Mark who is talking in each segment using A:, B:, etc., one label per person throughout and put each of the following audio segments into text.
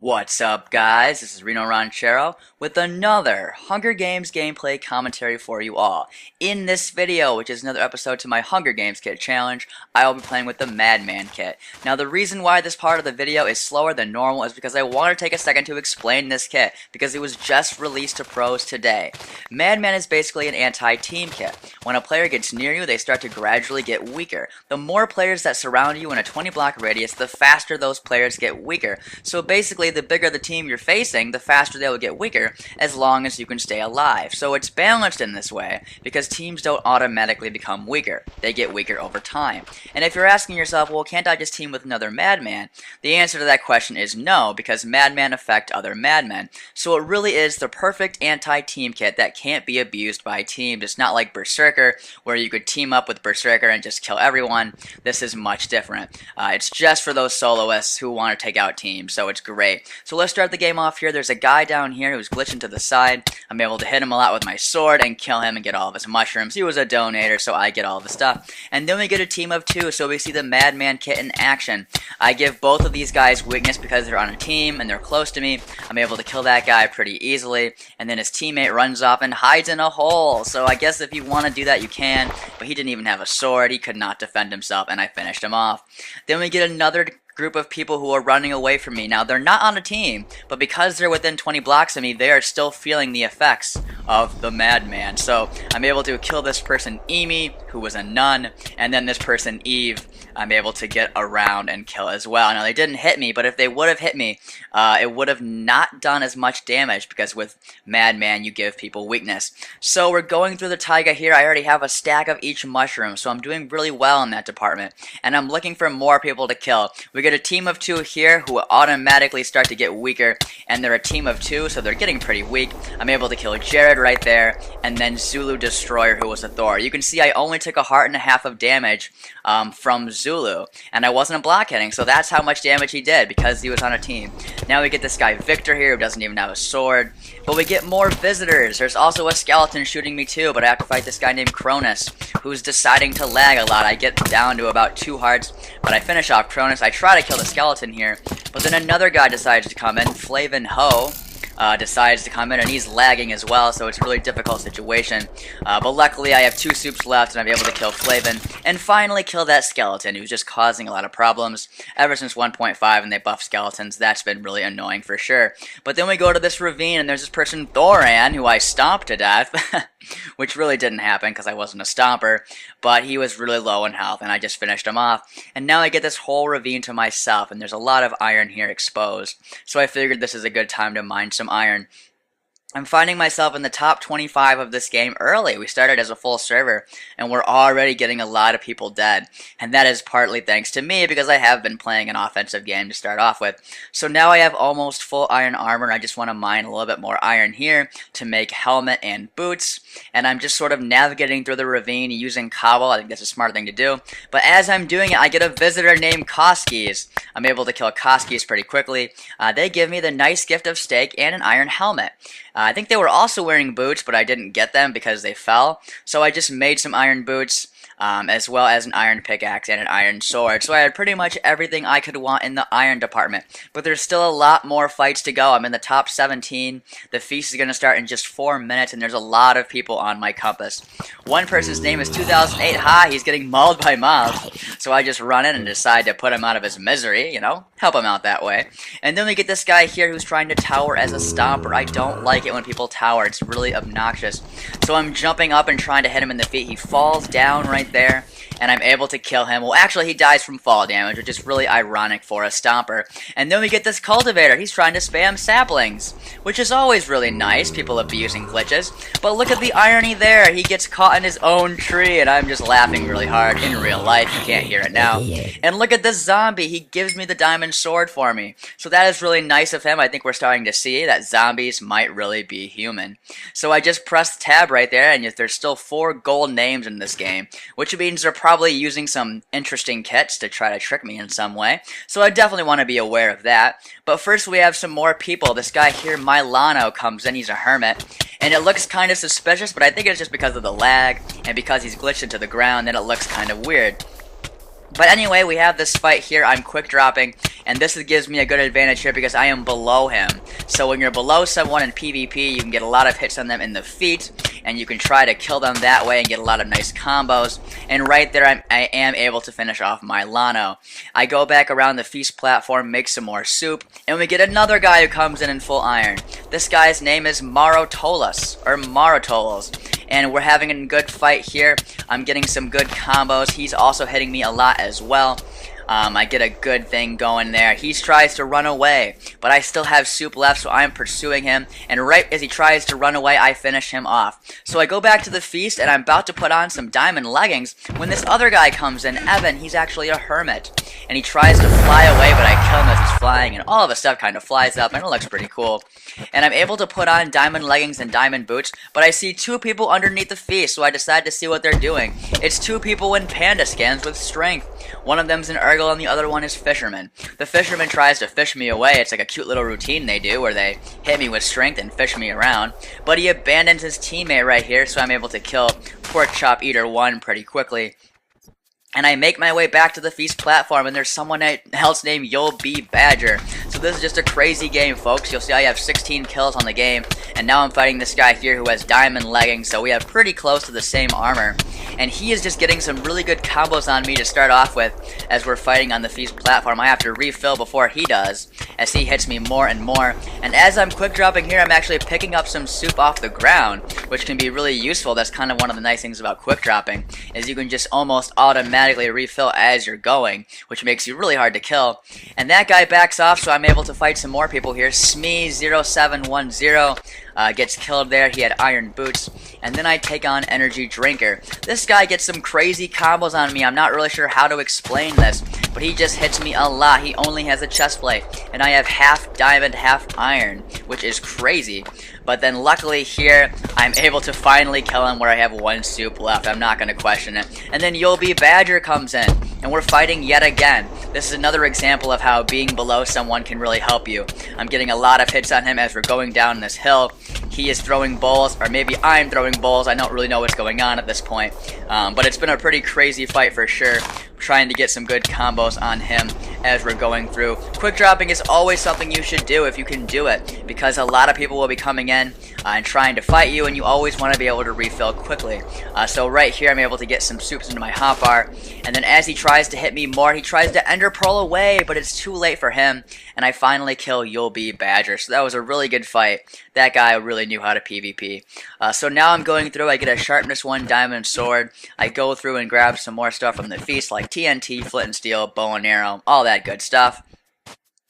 A: What's up, guys? This is rinoranchero with another Hunger Games gameplay commentary for you all. In this video, which is another episode to my Hunger Games kit challenge, I will be playing with the Madman kit. Now, the reason why this part of the video is slower than normal is because I want to take a second to explain this kit, because it was just released to pros today. Madman is basically an anti-team kit. When a player gets near you, they start to gradually get weaker. The more players that surround you in a 20 block radius, the faster those players get weaker. So basically, the bigger the team you're facing, the faster they will get weaker, as long as you can stay alive. So it's balanced in this way, because teams don't automatically become weaker. They get weaker over time. And if you're asking yourself, well, can't I just team with another Madman? The answer to that question is no, because Madman affect other Madmen. So it really is the perfect anti-team kit that can't be abused by teams. It's not like Berserker, where you could team up with Berserker and just kill everyone. This is much different. It's just for those soloists who want to take out teams, so it's great. So let's start the game off here. There's a guy down here who's glitching to the side. I'm able to hit him a lot with my sword and kill him and get all of his mushrooms. He was a donator, so I get all the stuff. And then we get a team of two, so we see the Madman kit in action. I give both of these guys weakness because they're on a team and they're close to me. I'm able to kill that guy pretty easily. And then his teammate runs off and hides in a hole. So I guess if you want to do that, you can. But he didn't even have a sword. He could not defend himself, and I finished him off. Then we get another group of people who are running away from me. Now, they're not on a team, but because they're within 20 blocks of me, they are still feeling the effects of the Madman. So I'm able to kill this person, Emi, who was a nun, and then this person, Eve, I'm able to get around and kill as well. Now, they didn't hit me, but if they would have hit me, it would have not done as much damage, because with Madman, you give people weakness. So we're going through the taiga here. I already have a stack of each mushroom, so I'm doing really well in that department, and I'm looking for more people to kill. We get a team of two here who automatically start to get weaker, and they're a team of two, so they're getting pretty weak. I'm able to kill Jared right there, and then Zulu Destroyer, who was a Thor. You can see I only took 1.5 hearts of damage from Zulu, and I wasn't blockheading, so that's how much damage he did, because he was on a team. Now we get this guy Victor here, who doesn't even have a sword, but we get more visitors. There's also a skeleton shooting me too, but I have to fight this guy named Cronus, who's deciding to lag a lot. I get down to about 2 hearts, but I finish off Cronus. I try to kill the skeleton here, but then another guy decides to come in, Flavin Ho. Decides to come in, and he's lagging as well, so it's a really difficult situation. But luckily I have 2 soups left, and I'm able to kill Flavin, and finally kill that skeleton who's just causing a lot of problems. Ever since 1.5 and they buff skeletons, that's been really annoying for sure. But then we go to this ravine, and there's this person Thoran, who I stomped to death, which really didn't happen because I wasn't a stomper, but he was really low in health, and I just finished him off. And now I get this whole ravine to myself, and there's a lot of iron here exposed, so I figured this is a good time to mine some iron. I'm finding myself in the top 25 of this game early. We started as a full server, and we're already getting a lot of people dead. And that is partly thanks to me, because I have been playing an offensive game to start off with. So now I have almost full iron armor. I just want to mine a little bit more iron here to make helmet and boots. And I'm just sort of navigating through the ravine using cobble. I think that's a smart thing to do. But as I'm doing it, I get a visitor named Koskis. I'm able to kill Koskis pretty quickly. They give me the nice gift of steak and an iron helmet. I think they were also wearing boots, but I didn't get them because they fell. So I just made some iron boots, as well as an iron pickaxe and an iron sword. So I had pretty much everything I could want in the iron department. But there's still a lot more fights to go. I'm in the top 17. The feast is going to start in just 4 minutes, and there's a lot of people on my compass. One person's name is 2008. Hi, he's getting mauled by mobs. So I just run in and decide to put him out of his misery, you know, help him out that way. And then we get this guy here who's trying to tower as a stomper. I don't like it when people tower. It's really obnoxious. So I'm jumping up and trying to hit him in the feet. He falls down right there, and I'm able to kill him. Well, actually, he dies from fall damage, which is really ironic for a stomper. And then we get this cultivator. He's trying to spam saplings, which is always really nice, people abusing glitches. But look at the irony there. He gets caught in his own tree, and I'm just laughing really hard in real life. You can't hear it now. And look at this zombie. He gives me the diamond sword for me. So that is really nice of him. I think we're starting to see that zombies might really be human. So I just pressed tab right there, and yet there's still 4 gold names in this game, which means they're probably using some interesting kits to try to trick me in some way. So I definitely want to be aware of that. But first we have some more people. This guy here, Milano, comes in. He's a hermit. And it looks kind of suspicious, but I think it's just because of the lag, and because he's glitched into the ground, then it looks kind of weird. But anyway, we have this fight here. I'm quick dropping, and this gives me a good advantage here because I am below him. So when you're below someone in PvP, you can get a lot of hits on them in the feet, and you can try to kill them that way and get a lot of nice combos. And right there, I am able to finish off my Lano. I go back around the feast platform, make some more soup, and we get another guy who comes in full iron. This guy's name is Marotolas, or Marotolos, and we're having a good fight here. I'm getting some good combos. He's also hitting me a lot as well. I get a good thing going there. He tries to run away, but I still have soup left, so I'm pursuing him. And right as he tries to run away, I finish him off. So I go back to the feast, and I'm about to put on some diamond leggings when this other guy comes in, Evan. He's actually a hermit, and he tries to fly away, but I kill him as he's flying, and all of his stuff kind of flies up, and it looks pretty cool. And I'm able to put on diamond leggings and diamond boots, but I see two people underneath the feast, so I decide to see what they're doing. It's two people in panda skins with strength. One of them's an Urgle and the other one is Fisherman. The Fisherman tries to fish me away. It's like a cute little routine they do where they hit me with strength and fish me around. But he abandons his teammate right here, so I'm able to kill Pork Chop Eater 1 pretty quickly. And I make my way back to the feast platform, and there's someone else named You'll Be Badger. So this is just a crazy game, folks. You'll see I have 16 kills on the game, and now I'm fighting this guy here who has diamond leggings, so we have pretty close to the same armor. And he is just getting some really good combos on me to start off with as we're fighting on the feast platform. I have to refill before he does, as he hits me more and more. And as I'm quick dropping here, I'm actually picking up some soup off the ground, which can be really useful. That's kind of one of the nice things about quick dropping, is you can just almost automatically refill as you're going, which makes you really hard to kill. And that guy backs off, so I'm able to fight some more people here. Smee0710 gets killed there. He had iron boots. And then I take on Energy Drinker. This guy gets some crazy combos on me. I'm not really sure how to explain this, but he just hits me a lot. He only has a chest plate, and I have half diamond, half iron, which is crazy. But then luckily here, I'm able to finally kill him where I have one soup left. I'm not going to question it. And then You'll Be Badger comes in, and we're fighting yet again. This is another example of how being below someone can really help you. I'm getting a lot of hits on him as we're going down this hill. He is throwing bowls, or maybe I'm throwing bowls. I don't really know what's going on at this point. But it's been a pretty crazy fight for sure. Trying to get some good combos on him as we're going through. Quick dropping is always something you should do if you can do it, because a lot of people will be coming in and trying to fight you, and you always want to be able to refill quickly. So right here I'm able to get some soups into my hotbar, and then as he tries to hit me more, he tries to ender pearl away, but it's too late for him, and I finally kill You'll Be Badger. So that was a really good fight. That guy really knew how to PvP. So now I'm going through, I get a sharpness 1 diamond sword. I go through and grab some more stuff from the feast like TNT, flint and steel, bow and arrow, all that good stuff.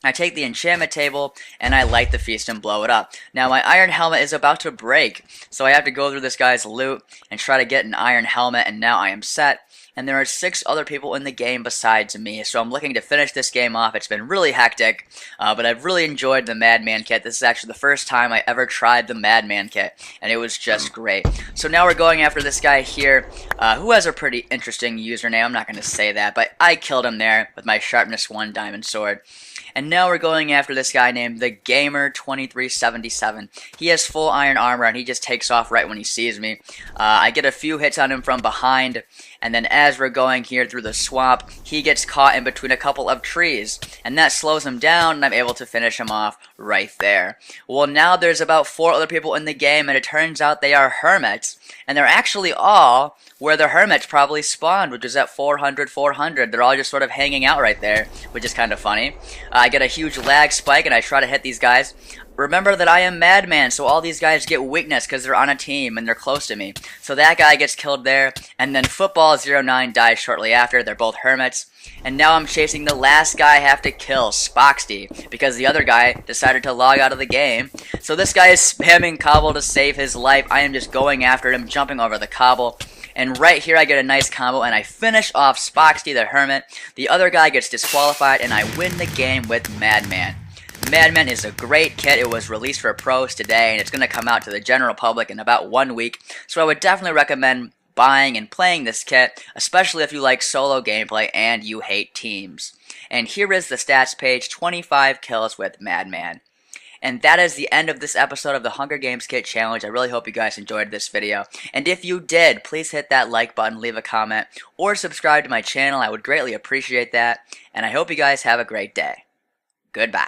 A: I take the enchantment table, and I light the feast and blow it up. Now my iron helmet is about to break, so I have to go through this guy's loot and try to get an iron helmet, and now I am set. And there are 6 other people in the game besides me, so I'm looking to finish this game off. It's been really hectic, but I've really enjoyed the Madman kit. This is actually the first time I ever tried the Madman kit, and it was just great. So now we're going after this guy here, who has a pretty interesting username. I'm not going to say that, but I killed him there with my sharpness 1 diamond sword. And now we're going after this guy named the Gamer2377. He has full iron armor, and he just takes off right when he sees me. I get a few hits on him from behind, and then as we're going here through the swamp, he gets caught in between a couple of trees, and that slows him down, and I'm able to finish him off right there. Well, now there's about 4 other people in the game, and it turns out they are hermits, and they're actually all where the hermits probably spawned, which is at 400, 400. They're all just sort of hanging out right there, which is kind of funny. I get a huge lag spike, and I try to hit these guys. Remember that I am Madman, so all these guys get weakness because they're on a team and they're close to me. So that guy gets killed there, and then Football09 dies shortly after. They're both hermits. And now I'm chasing the last guy I have to kill, Spoxty, because the other guy decided to log out of the game. So this guy is spamming cobble to save his life. I am just going after him, jumping over the cobble. And right here I get a nice combo, and I finish off Spoxty the Hermit. The other guy gets disqualified, and I win the game with Madman. Madman is a great kit. It was released for pros today, and it's going to come out to the general public in about 1 week. So I would definitely recommend buying and playing this kit, especially if you like solo gameplay and you hate teams. And here is the stats page, 25 kills with Madman. And that is the end of this episode of the Hunger Games Kit Challenge. I really hope you guys enjoyed this video. And if you did, please hit that like button, leave a comment, or subscribe to my channel. I would greatly appreciate that. And I hope you guys have a great day. Goodbye.